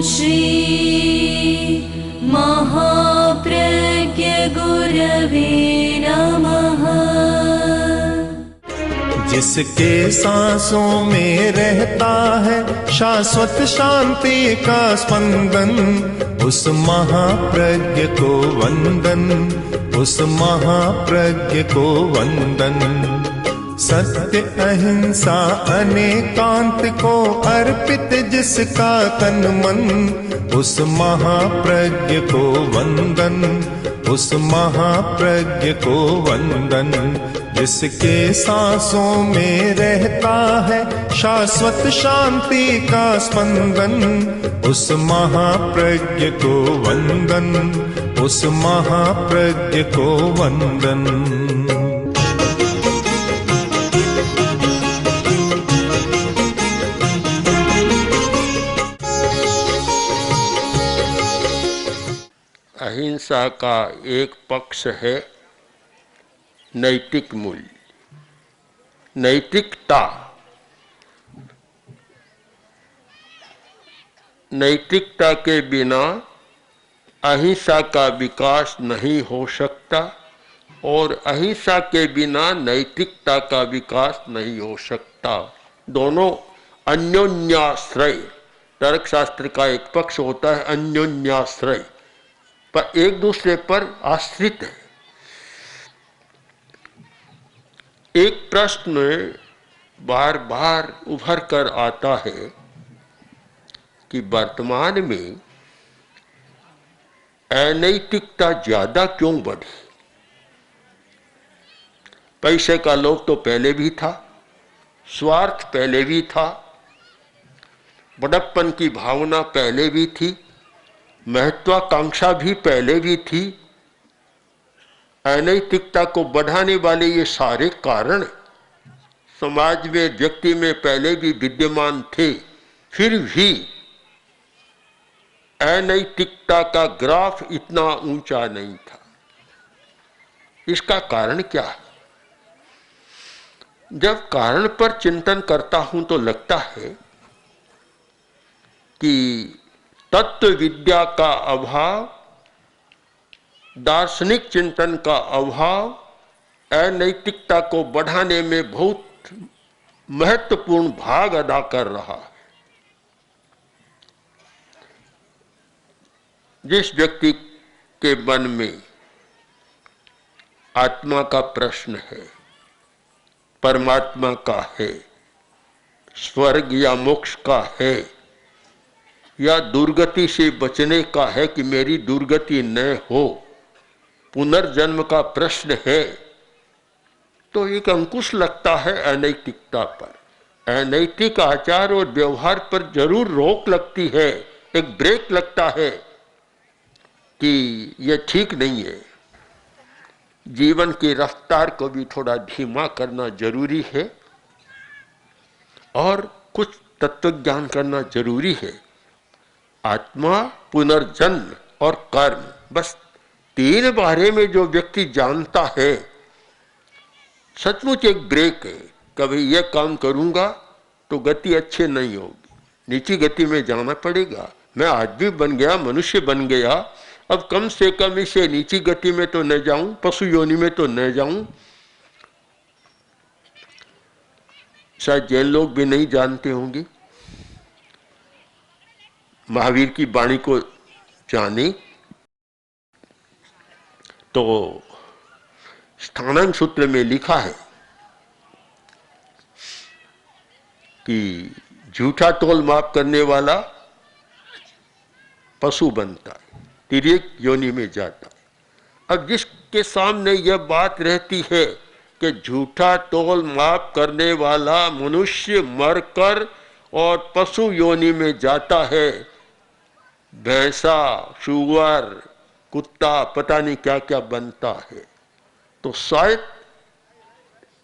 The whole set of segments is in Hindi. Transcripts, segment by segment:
श्री महाप्रज्ञ गुरवे नमः। जिसके सांसों में रहता है शाश्वत शांति का स्पंदन, उस महाप्रज्ञ को वंदन, उस महाप्रज्ञ को वंदन। सत्य अहिंसा अनेकांत को अर्पित जिसका तन मन, उस महाप्रज्ञ को वंदन, उस महाप्रज्ञ को वंदन। जिसके सांसों में रहता है शाश्वत शांति का स्पंदन, उस महाप्रज्ञ को वंदन, उस महाप्रज्ञ को वंदन। अहिंसा का एक पक्ष है नैतिक मूल्य, नैतिकता। नैतिकता के बिना अहिंसा का विकास नहीं हो सकता और अहिंसा के बिना नैतिकता का विकास नहीं हो सकता। दोनों अन्योन्याश्रय, तर्कशास्त्र का एक पक्ष होता है अन्योन्याश्रय, पर एक दूसरे पर आश्रित है। एक प्रश्न बार बार उभर कर आता है कि वर्तमान में अनैतिकता ज्यादा क्यों बढ़ी। पैसे का लोभ तो पहले भी था, स्वार्थ पहले भी था, बड़प्पन की भावना पहले भी थी, महत्वाकांक्षा भी पहले भी थी। अनैतिकता को बढ़ाने वाले ये सारे कारण समाज में, व्यक्ति में पहले भी विद्यमान थे, फिर भी अनैतिकता का ग्राफ इतना ऊंचा नहीं था। इसका कारण क्या है? जब कारण पर चिंतन करता हूं तो लगता है कि तत्व विद्या का अभाव, दार्शनिक चिंतन का अभाव अनैतिकता को बढ़ाने में बहुत महत्वपूर्ण भाग अदा कर रहा है। जिस व्यक्ति के मन में आत्मा का प्रश्न है, परमात्मा का है, स्वर्ग या मोक्ष का है, या दुर्गति से बचने का है कि मेरी दुर्गति न हो, पुनर्जन्म का प्रश्न है, तो एक अंकुश लगता है अनैतिकता पर। अनैतिक आचार और व्यवहार पर जरूर रोक लगती है, एक ब्रेक लगता है कि यह ठीक नहीं है। जीवन की रफ्तार को भी थोड़ा धीमा करना जरूरी है और कुछ तत्वज्ञान करना जरूरी है। आत्मा, पुनर्जन्म और कर्म, बस तीन बारे में जो व्यक्ति जानता है, सचमुच एक ब्रेक है। कभी यह काम करूंगा तो गति अच्छे नहीं होगी, नीची गति में जाना पड़ेगा। मैं आदमी बन गया, मनुष्य बन गया, अब कम से कम इसे नीची गति में तो न जाऊं, पशु योनि में तो न जाऊं। शायद जैन लोग भी नहीं जानते होंगे, महावीर की वाणी को जाने तो स्थानांक सूत्र में लिखा है कि झूठा तोल माप करने वाला पशु बनता है, तिर्यक योनि में जाता है। अब जिसके सामने यह बात रहती है कि झूठा तोल माप करने वाला मनुष्य मरकर और पशु योनि में जाता है, भैंसा, सुअर, कुत्ता, पता नहीं क्या क्या बनता है, तो शायद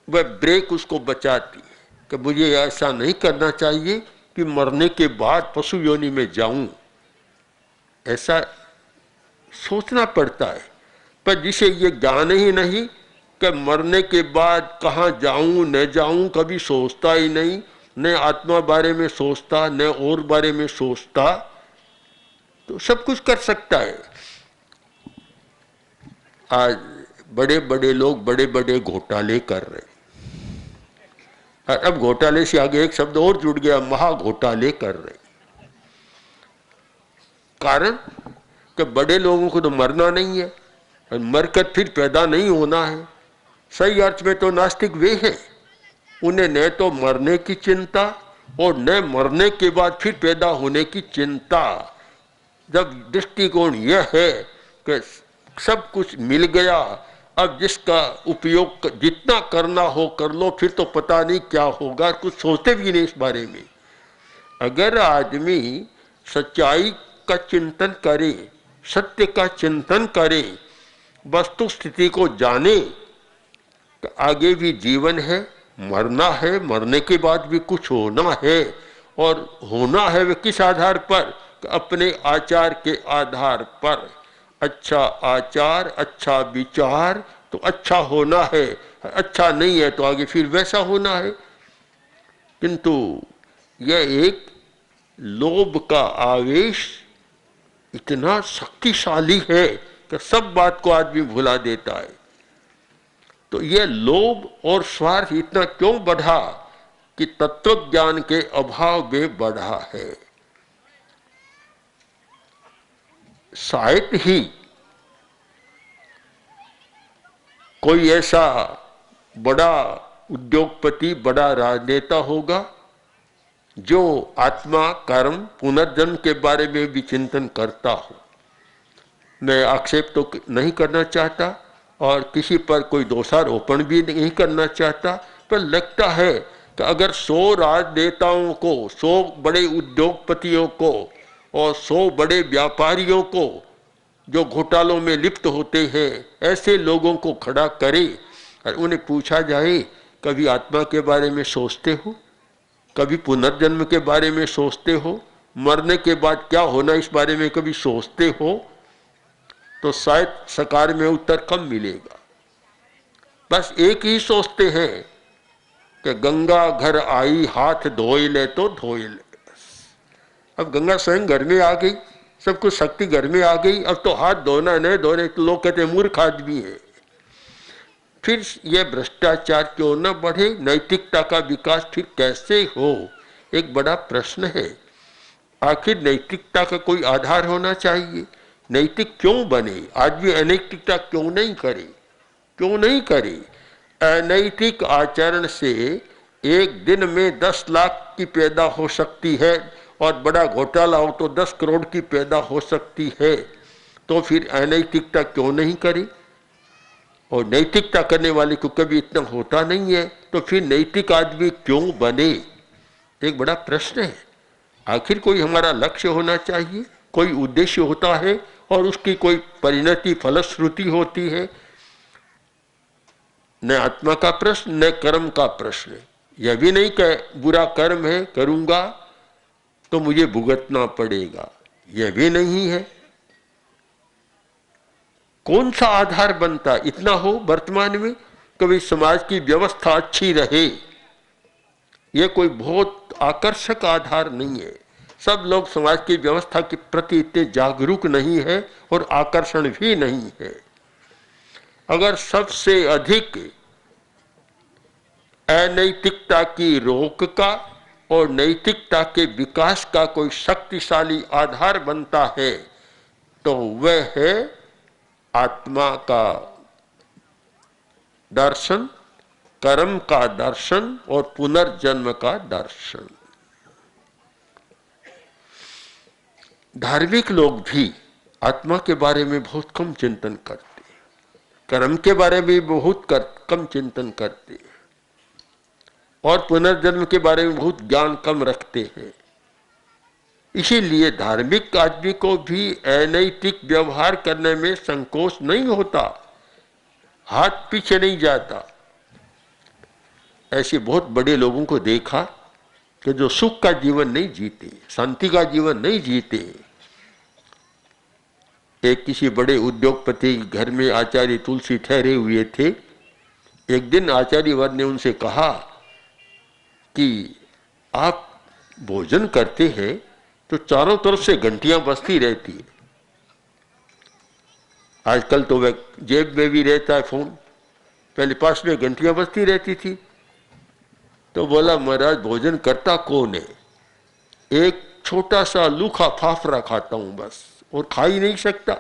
वह ब्रेक उसको बचाती है कि मुझे ऐसा नहीं करना चाहिए कि मरने के बाद पशु योनि में जाऊं। ऐसा सोचना पड़ता है, पर जिसे ये ज्ञान ही नहीं कि मरने के बाद कहाँ जाऊं न जाऊं, कभी सोचता ही नहीं, न आत्मा बारे में सोचता, न और बारे में सोचता, तो सब कुछ कर सकता है। आज बड़े बड़े लोग बड़े बड़े घोटाले कर रहे हैं, और अब घोटाले से आगे एक शब्द और जुड़ गया, महा घोटाले कर रहे हैं। कारण कि बड़े लोगों को तो मरना नहीं है और मरकर फिर पैदा नहीं होना है। सही अर्थ में तो नास्तिक वे हैं, उन्हें न तो मरने की चिंता और न मरने के बाद फिर पैदा होने की चिंता। जब दृष्टिकोण यह है कि सब कुछ मिल गया, अब जिसका उपयोग जितना करना हो कर लो, फिर तो पता नहीं क्या होगा, कुछ सोचते भी नहीं इस बारे में। अगर आदमी सच्चाई का चिंतन करे, सत्य का चिंतन करे, वस्तु स्थिति को जाने कि आगे भी जीवन है, मरना है, मरने के बाद भी कुछ होना है, और होना है वे किस आधार पर? अपने आचार के आधार पर। अच्छा आचार, अच्छा विचार तो अच्छा होना है, अच्छा नहीं है तो आगे फिर वैसा होना है। किंतु यह एक लोभ का आवेश इतना शक्तिशाली है कि सब बात को आदमी भुला देता है। तो यह लोभ और स्वार्थ इतना क्यों बढ़ा? कि तत्व ज्ञान के अभाव में बढ़ा है। शायद ही कोई ऐसा बड़ा उद्योगपति, बड़ा राजनेता होगा जो आत्मा, कर्म, पुनर्जन्म के बारे में भी चिंतन करता हो। मैं आक्षेप तो नहीं करना चाहता और किसी पर कोई दोषारोपण भी नहीं करना चाहता, पर लगता है कि अगर 100 राजनेताओं को, 100 बड़े उद्योगपतियों को और 100 बड़े व्यापारियों को जो घोटालों में लिप्त होते हैं, ऐसे लोगों को खड़ा करे और उन्हें पूछा जाए, कभी आत्मा के बारे में सोचते हो? कभी पुनर्जन्म के बारे में सोचते हो? मरने के बाद क्या होना इस बारे में कभी सोचते हो? तो शायद सकार में उत्तर कम मिलेगा। बस एक ही सोचते हैं कि गंगा घर आई, हाथ धोई ले तो धोई ले। अब गंगा स्वयं घर में आ गई, सब कुछ शक्ति घर में आ गई, अब तो हाथ धोना नहीं धोने, तो लोग कहते मूर्ख आदमी है। फिर यह भ्रष्टाचार क्यों न बढ़े? नैतिकता का विकास फिर कैसे हो? एक बड़ा प्रश्न है। आखिर नैतिकता का कोई आधार होना चाहिए। नैतिक क्यों बने? आदमी अनैतिकता क्यों नहीं करे? क्यों नहीं करे? अनैतिक आचरण से एक दिन में 10 लाख की पैदा हो सकती है, और बड़ा घोटाला हो तो 10 करोड़ की पैदा हो सकती है। तो फिर अनैतिकता क्यों नहीं करे? और नैतिकता करने वाले को कभी इतना होता नहीं है, तो फिर नैतिक आदमी क्यों बने? एक बड़ा प्रश्न है। आखिर कोई हमारा लक्ष्य होना चाहिए, कोई उद्देश्य होता है और उसकी कोई परिणति, फलश्रुति होती है। न आत्मा का प्रश्न, न कर्म का प्रश्न। यह भी नहीं कि बुरा कर्म है, करूंगा तो मुझे भुगतना पड़ेगा, यह भी नहीं है। कौन सा आधार बनता? इतना हो वर्तमान में कभी समाज की व्यवस्था अच्छी रहे, यह कोई बहुत आकर्षक आधार नहीं है। सब लोग समाज की व्यवस्था के प्रति इतने जागरूक नहीं है और आकर्षण भी नहीं है। अगर सबसे अधिक अनैतिकता की रोक का और नैतिकता के विकास का कोई शक्तिशाली आधार बनता है, तो वह है आत्मा का दर्शन, कर्म का दर्शन और पुनर्जन्म का दर्शन। धार्मिक लोग भी आत्मा के बारे में बहुत कम चिंतन करते हैं, कर्म के बारे में बहुत कम चिंतन करते हैं, और पुनर्जन्म के बारे में बहुत ज्ञान कम रखते हैं। इसीलिए धार्मिक आदमी को भी अनैतिक व्यवहार करने में संकोच नहीं होता, हाथ पीछे नहीं जाता। ऐसे बहुत बड़े लोगों को देखा कि जो सुख का जीवन नहीं जीते, शांति का जीवन नहीं जीते। एक किसी बड़े उद्योगपति घर में आचार्य तुलसी ठहरे हुए थे। एक दिन आचार्य वर ने उनसे कहा कि आप भोजन करते हैं, तो चारों तरफ से घंटियां बजती रहती है। आजकल तो वह जेब में भी रहता है फोन, पहले पास में घंटियां बजती रहती थी। तो बोला महाराज भोजन करता कौन है? एक छोटा सा लूखा फाफरा खाता हूं बस, और खा ही नहीं सकता,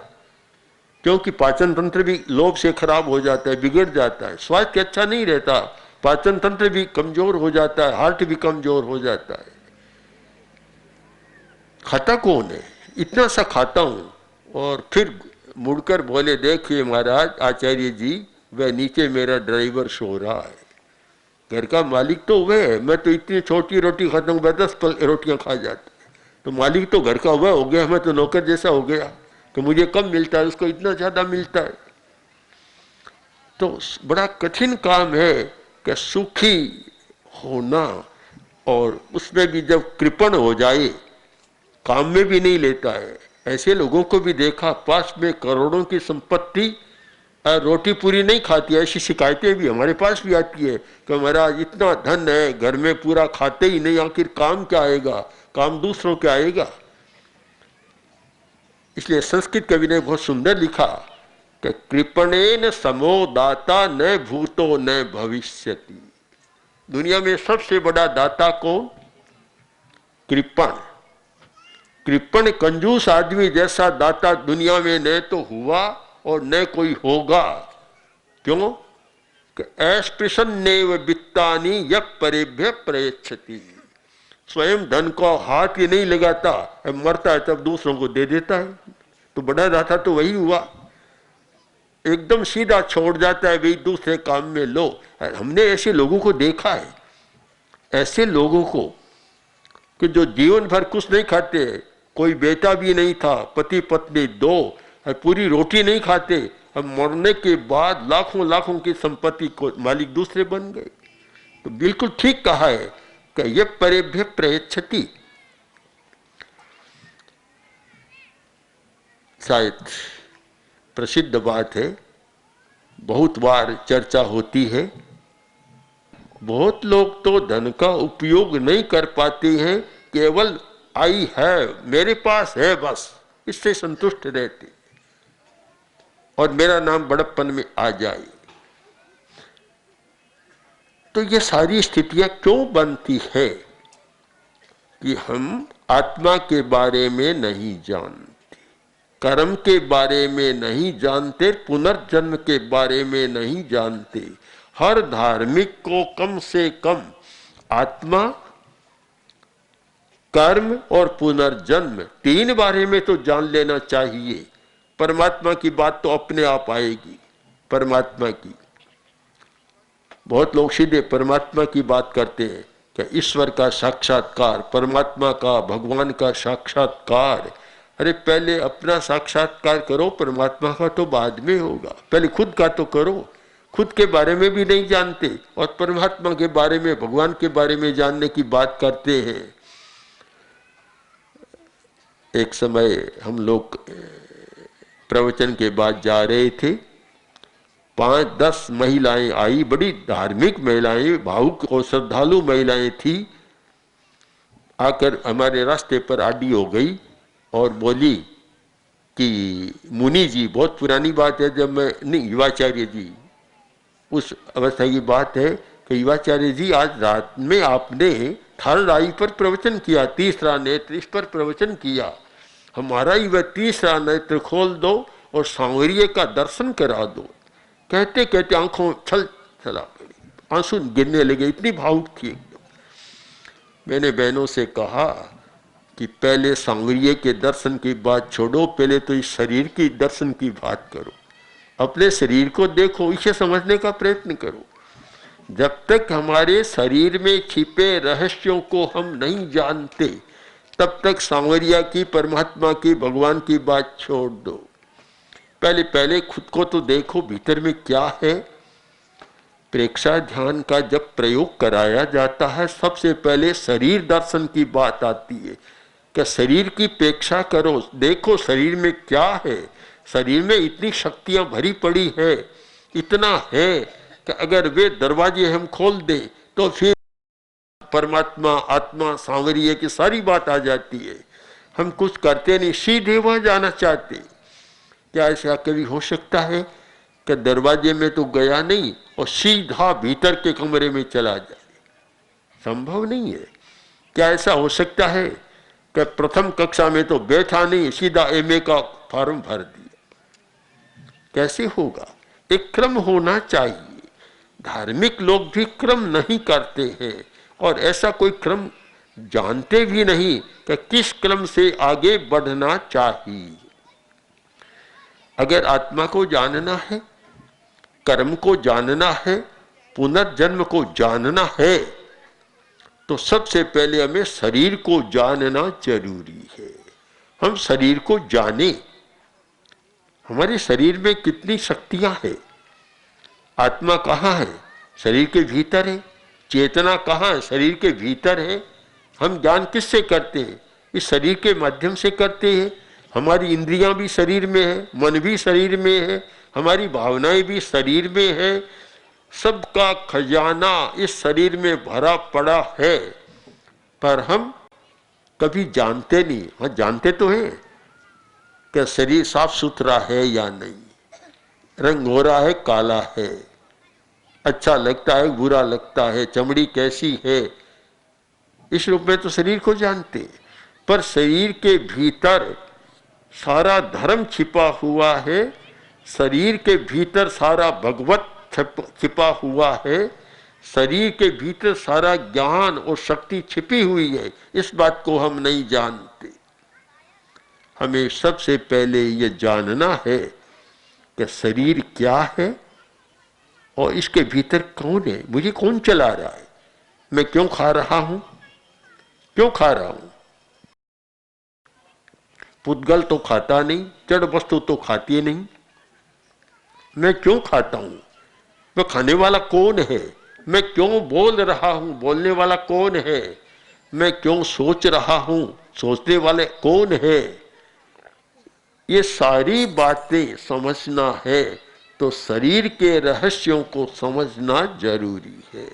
क्योंकि पाचन तंत्र भी लोभ से खराब हो जाता है, बिगड़ जाता है, स्वास्थ्य अच्छा नहीं रहता, पाचन तंत्र भी कमजोर हो जाता है, हार्ट भी कमजोर हो जाता है। खाता कौन है? इतना सा खाता हूं। और फिर मुड़कर बोले देखिए महाराज आचार्य जी, वह नीचे मेरा ड्राइवर सो रहा है, घर का मालिक तो वह है, मैं तो इतनी छोटी रोटी खाता हूं, 10 रोटियां खा जाता, तो मालिक तो घर का वह हो गया, मैं तो नौकर जैसा हो गया कि मुझे कम मिलता है, उसको इतना ज्यादा मिलता है। तो बड़ा कठिन काम है कि सुखी होना, और उसमें भी जब कृपण हो जाए, काम में भी नहीं लेता है। ऐसे लोगों को भी देखा, पास में करोड़ों की संपत्ति, रोटी पूरी नहीं खाती। ऐसी शिकायतें भी हमारे पास भी आती है कि महाराज इतना धन है, घर में पूरा खाते ही नहीं, आखिर काम क्या आएगा, काम दूसरों क्या आएगा। इसलिए संस्कृत कवि ने बहुत सुंदर लिखा कि कृपणेन समो दाता न भूतो न भविष्यति। दुनिया में सबसे बड़ा दाता कौन? कृपण। कृपण कंजूस आदमी जैसा दाता दुनिया में न तो हुआ और न कोई होगा। क्यों? कि अस्पृशन्नेव वित्तानि यः परेभ्यः प्रयच्छति। स्वयं धन को हाथ ही नहीं लगाता, मरता है तब दूसरों को दे देता है। तो बड़ा दाता तो वही हुआ, एकदम सीधा छोड़ जाता है, भाई दूसरे काम में लो। हमने ऐसे लोगों को देखा है, ऐसे लोगों को कि जो जीवन भर कुछ नहीं खाते, कोई बेटा भी नहीं था, पति पत्नी 2, पूरी रोटी नहीं खाते, अब मरने के बाद लाखों लाखों की संपत्ति को मालिक दूसरे बन गए। तो बिल्कुल ठीक कहा है कि ये परेभ्य प्रयच्छति। शायद प्रसिद्ध बात है, बहुत बार चर्चा होती है। बहुत लोग तो धन का उपयोग नहीं कर पाते हैं, केवल आई है, मेरे पास है, बस इससे संतुष्ट रहते, और मेरा नाम बड़प्पन में आ जाए। तो ये सारी स्थितियां क्यों बनती है कि हम आत्मा के बारे में नहीं जानते, कर्म के बारे में नहीं जानते, पुनर्जन्म के बारे में नहीं जानते। हर धार्मिक को कम से कम आत्मा, कर्म और पुनर्जन्म 3 बारे में तो जान लेना चाहिए। परमात्मा की बात तो अपने आप आएगी। परमात्मा की, बहुत लोग सीधे परमात्मा की बात करते हैं कि ईश्वर का साक्षात्कार, परमात्मा का, भगवान का साक्षात्कार। अरे पहले अपना साक्षात्कार करो, परमात्मा का तो बाद में होगा, पहले खुद का तो करो। खुद के बारे में भी नहीं जानते और परमात्मा के बारे में, भगवान के बारे में जानने की बात करते हैं। एक समय हम लोग प्रवचन के बाद जा रहे थे, 5-10 महिलाएं आई, बड़ी धार्मिक महिलाएं, भावुक और श्रद्धालु महिलाएं थी। आकर हमारे रास्ते पर आड़ी हो गई और बोली कि मुनि जी, बहुत पुरानी बात है, जब मैं नहीं, युवाचार्य जी, उस अवस्था की बात है कि युवाचार्य जी आज रात में आपने थर्ड आई पर प्रवचन किया, तीसरा नेत्र इस पर प्रवचन किया, हमारा ही वह तीसरा नेत्र खोल दो और सांवरिये का दर्शन करा दो। कहते कहते आंखों छल चला पड़ी, आंसू गिरने लगे, इतनी भावुक थी। मैंने बहनों से कहा कि पहले सांवरिये के दर्शन की बात छोड़ो, पहले तो इस शरीर की दर्शन की बात करो, अपने शरीर को देखो, इसे समझने का प्रयत्न करो। जब तक हमारे शरीर में छिपे रहस्यों को हम नहीं जानते, तब तक सांवरिया की, परमात्मा की, भगवान की बात छोड़ दो। पहले पहले खुद को तो देखो भीतर में क्या है। प्रेक्षा ध्यान का जब प्रयोग कराया जाता है, सबसे पहले शरीर दर्शन की बात आती है कि शरीर की प्रेक्षा करो, देखो शरीर में क्या है। शरीर में इतनी शक्तियां भरी पड़ी है, इतना है कि अगर वे दरवाजे हम खोल दें तो फिर परमात्मा, आत्मा, सांवरिये की सारी बात आ जाती है। हम कुछ करते नहीं, सीधे वहां जाना चाहते। क्या ऐसा कभी हो सकता है कि दरवाजे में तो गया नहीं और सीधा भीतर के कमरे में चला जाए? संभव नहीं है। क्या ऐसा हो सकता है कि प्रथम कक्षा में तो बैठा नहीं, सीधा एमए का फॉर्म भर दिया? कैसे होगा? एक क्रम होना चाहिए। धार्मिक लोग भी क्रम नहीं करते हैं और ऐसा कोई क्रम जानते भी नहीं कि किस क्रम से आगे बढ़ना चाहिए। अगर आत्मा को जानना है, कर्म को जानना है, पुनर्जन्म को जानना है, तो सबसे पहले हमें शरीर को जानना जरूरी है। हम शरीर को जाने, हमारे शरीर में कितनी शक्तियां हैं। आत्मा कहाँ है? शरीर के भीतर है। चेतना कहाँ है? शरीर के भीतर है। हम ज्ञान किससे करते हैं? इस शरीर के माध्यम से करते हैं। हमारी इंद्रियां भी शरीर में है, मन भी शरीर में है, हमारी भावनाएं भी शरीर में है। सबका खजाना इस शरीर में भरा पड़ा है, पर हम कभी जानते नहीं। हाँ, जानते तो हैं कि शरीर साफ सुथरा है या नहीं, रंग हो रहा है, काला है, अच्छा लगता है, बुरा लगता है, चमड़ी कैसी है, इस रूप में तो शरीर को जानते। पर शरीर के भीतर सारा धर्म छिपा हुआ है, शरीर के भीतर सारा भगवत छिपा हुआ है, शरीर के भीतर सारा ज्ञान और शक्ति छिपी हुई है। इस बात को हम नहीं जानते। हमें सबसे पहले ये जानना है कि शरीर क्या है और इसके भीतर कौन है, मुझे कौन चला रहा है, मैं क्यों खा रहा हूं, क्यों खा रहा हूं। पुद्गल तो खाता नहीं, जड़ वस्तु तो खाती नहीं, मैं क्यों खाता हूं, मैं खाने वाला कौन है, मैं क्यों बोल रहा हूं, बोलने वाला कौन है, मैं क्यों सोच रहा हूं, सोचने वाले कौन है। ये सारी बातें समझना है तो शरीर के रहस्यों को समझना जरूरी है।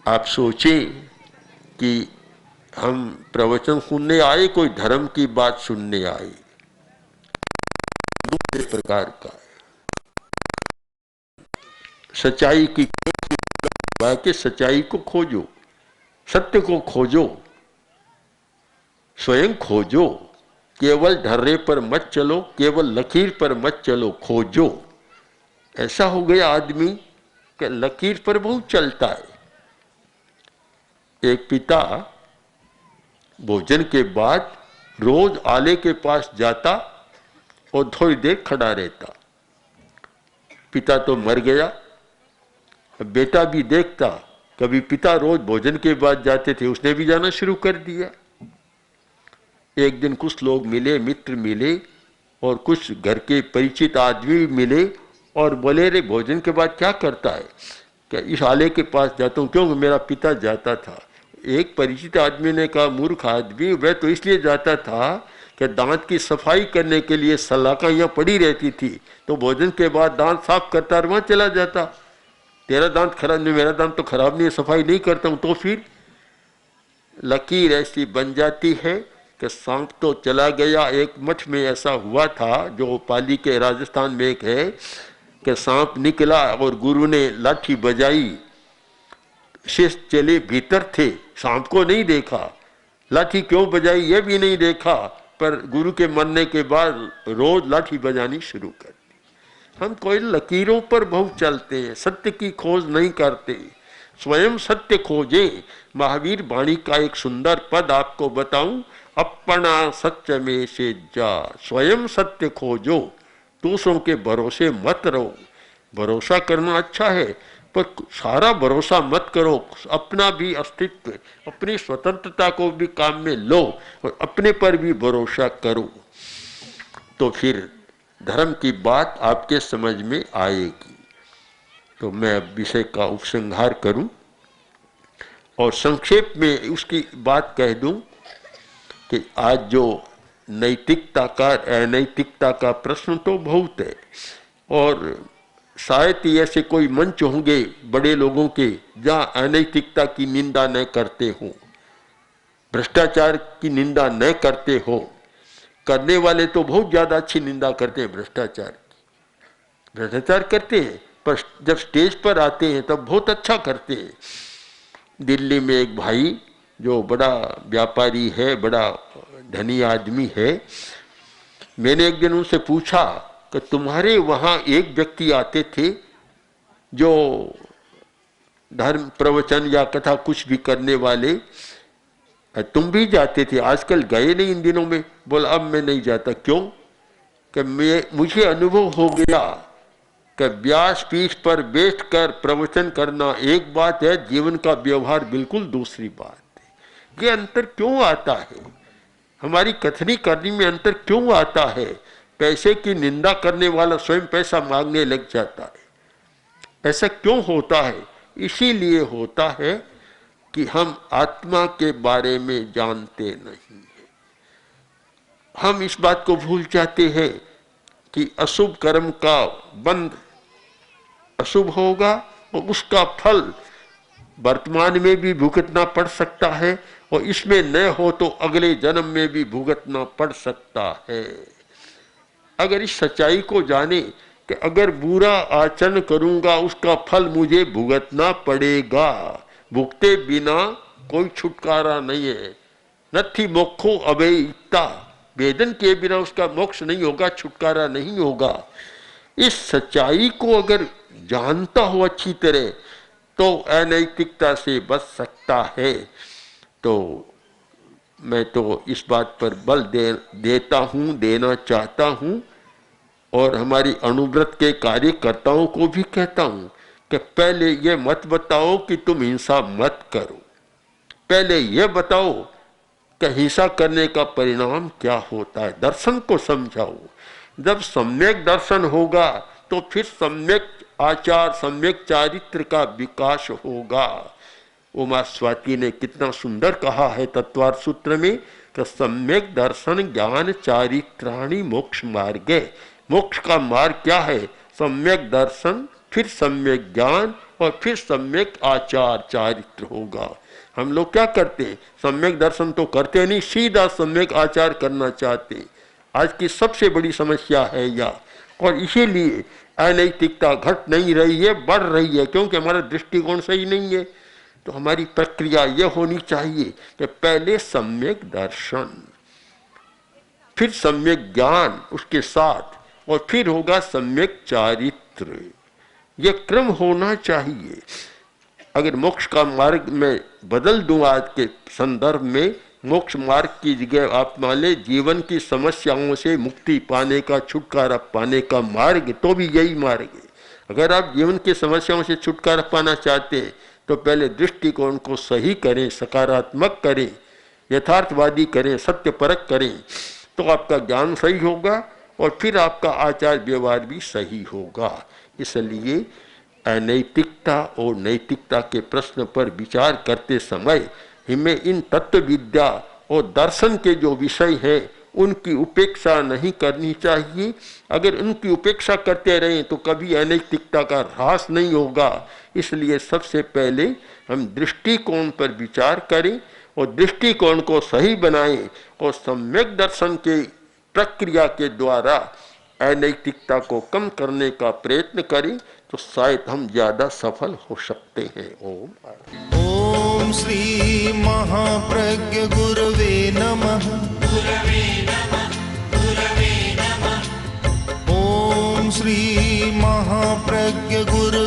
आप सोचें कि हम प्रवचन सुनने आए, कोई धर्म की बात सुनने आए, दूसरे प्रकार का है। सच्चाई की कि सच्चाई को खोजो, सत्य को खोजो, स्वयं खोजो, केवल ढर्रे पर मत चलो, केवल लकीर पर मत चलो, खोजो। ऐसा हो गया आदमी कि लकीर पर बहुत चलता है। एक पिता भोजन के बाद रोज आले के पास जाता और थोड़ी देर खड़ा रहता। पिता तो मर गया, बेटा भी देखता। कभी पिता रोज भोजन के बाद जाते थे, उसने भी जाना शुरू कर दिया। एक दिन कुछ लोग मिले, मित्र मिले और कुछ घर के परिचित आदमी मिले और बोले, रे भोजन के बाद क्या करता है? क्या इस आले के पास जाता हूँ, क्योंकि मेरा पिता जाता था। एक परिचित आदमी ने कहा, मूर्ख आदमी, वह तो इसलिए जाता था कि दांत की सफाई करने के लिए सलाखा यहाँ पड़ी रहती थी, तो भोजन के बाद दांत साफ करता और वहाँ चला जाता। तेरा दांत खराब नहीं, मेरा दांत तो खराब नहीं है, सफाई नहीं करता हूँ। तो फिर लकीर ऐसी बन जाती है कि सांप तो चला गया। एक मठ में ऐसा हुआ था, जो पाली के राजस्थान में एक है, कि सांप निकला और गुरु ने लाठी बजाई, शिष्य चले भीतर थे, सांप को नहीं देखा, लाठी क्यों बजाई ये भी नहीं देखा, पर गुरु के मरने के बाद रोज लाठी बजानी शुरू कर दी। हम कोई लकीरों पर बहुत चलते हैं, सत्य की खोज नहीं करते। स्वयं सत्य खोजे। महावीर वाणी का एक सुंदर पद आपको बताऊं, अपना सत्य में से जा, स्वयं सत्य खोजो, दूसरों के भरोसे मत रहो। भरोसा करना अच्छा है, पर सारा भरोसा मत करो। अपना भी अस्तित्व, अपनी स्वतंत्रता को भी काम में लो और अपने पर भी भरोसा करो, तो फिर धर्म की बात आपके समझ में आएगी। तो मैं अब विषय का उपसंहार करूं और संक्षेप में उसकी बात कह दूं कि आज जो नैतिकता का अनैतिकता का प्रश्न तो बहुत है, और शायद ही ऐसे कोई मंच होंगे बड़े लोगों के जहाँ अनैतिकता की निंदा न करते हों। भ्रष्टाचार की निंदा न करते हो। करने वाले तो बहुत ज्यादा अच्छी निंदा करते हैं भ्रष्टाचार की, भ्रष्टाचार करते हैं, पर जब स्टेज पर आते हैं तब बहुत अच्छा करते हैं। दिल्ली में एक भाई जो बड़ा व्यापारी है, बड़ा धनी आदमी है, मैंने एक दिन उनसे पूछा कि तुम्हारे वहाँ एक व्यक्ति आते थे जो धर्म प्रवचन या कथा कुछ भी करने वाले, तुम भी जाते थे, आजकल गए नहीं इन दिनों में? बोला अब मैं नहीं जाता। क्यों? कि मुझे अनुभव हो गया कि व्यास पीठ पर बैठकर प्रवचन करना एक बात है, जीवन का व्यवहार बिल्कुल दूसरी बात है। ये अंतर क्यों आता है? हमारी कथनी करने में अंतर क्यों आता है? पैसे की निंदा करने वाला स्वयं पैसा मांगने लग जाता है। ऐसा क्यों होता है? इसीलिए होता है कि हम आत्मा के बारे में जानते नहीं हैं। हम इस बात को भूल जाते हैं कि अशुभ कर्म का बंध अशुभ होगा और उसका फल वर्तमान में भी भुगतना पड़ सकता है, और इसमें न हो तो अगले जन्म में भी भुगतना पड़ सकता है। अगर इस सच्चाई को जाने कि अगर बुरा आचरण करूंगा उसका फल मुझे भुगतना पड़ेगा, भुगते बिना कोई छुटकारा नहीं है। नथी मोक्षो अभयता, वेदन के बिना उसका मोक्ष नहीं होगा, छुटकारा नहीं होगा। इस सच्चाई को अगर जानता हो अच्छी तरह तो अनैतिकता से बच सकता है। तो मैं तो इस बात पर बल देता हूँ, देना चाहता हूँ, और हमारी अनुव्रत के कार्यकर्ताओं को भी कहता हूँ कि पहले ये मत बताओ कि तुम हिंसा मत करो, पहले ये बताओ कि हिंसा करने का परिणाम क्या होता है, दर्शन को समझाओ। जब सम्यक दर्शन होगा तो फिर सम्यक आचार, सम्यक चारित्र का विकास होगा। उमा स्वाति ने कितना सुंदर कहा है तत्वार्थ सूत्र में कि सम्यक दर्शन ज्ञान चारित्राणि मोक्ष मार्गे। मोक्ष का मार्ग क्या है? सम्यक दर्शन, फिर सम्यक ज्ञान, और फिर सम्यक आचार चारित्र होगा। हम लोग क्या करते हैं? सम्यक दर्शन तो करते नहीं, सीधा सम्यक आचार करना चाहते। आज की सबसे बड़ी समस्या है यह, और इसीलिए अनैतिकता घट नहीं रही है, बढ़ रही है, क्योंकि हमारा दृष्टिकोण सही नहीं है। तो हमारी प्रक्रिया यह होनी चाहिए कि पहले सम्यक दर्शन, फिर सम्यक ज्ञान उसके साथ, और फिर होगा सम्यक चारित्र। यह क्रम होना चाहिए। अगर मोक्ष का मार्ग में बदल दूं आज के संदर्भ में, मोक्ष मार्ग की जगह आप मान ले जीवन की समस्याओं से मुक्ति पाने का, छुटकारा पाने का मार्ग, तो भी यही मार्ग है। अगर आप जीवन की समस्याओं से छुटकारा पाना चाहते हैं तो पहले दृष्टिकोण को सही करें, सकारात्मक करें, यथार्थवादी करें, सत्यपरक करें, तो आपका ज्ञान सही होगा और फिर आपका आचार व्यवहार भी सही होगा। इसलिए अनैतिकता और नैतिकता के प्रश्न पर विचार करते समय हमें इन तत्व विद्या और दर्शन के जो विषय हैं उनकी उपेक्षा नहीं करनी चाहिए। अगर उनकी उपेक्षा करते रहें तो कभी अनैतिकता का ह्रास नहीं होगा। इसलिए सबसे पहले हम दृष्टिकोण पर विचार करें और दृष्टिकोण को सही बनाएं और सम्यक दर्शन के प्रक्रिया के द्वारा अनैतिकता को कम करने का प्रयत्न करें, तो शायद हम ज्यादा सफल हो सकते हैं। ओम श्री महाप्रज्ञ गुरवे नमः। ओम श्री महाप्रज्ञ गुरवे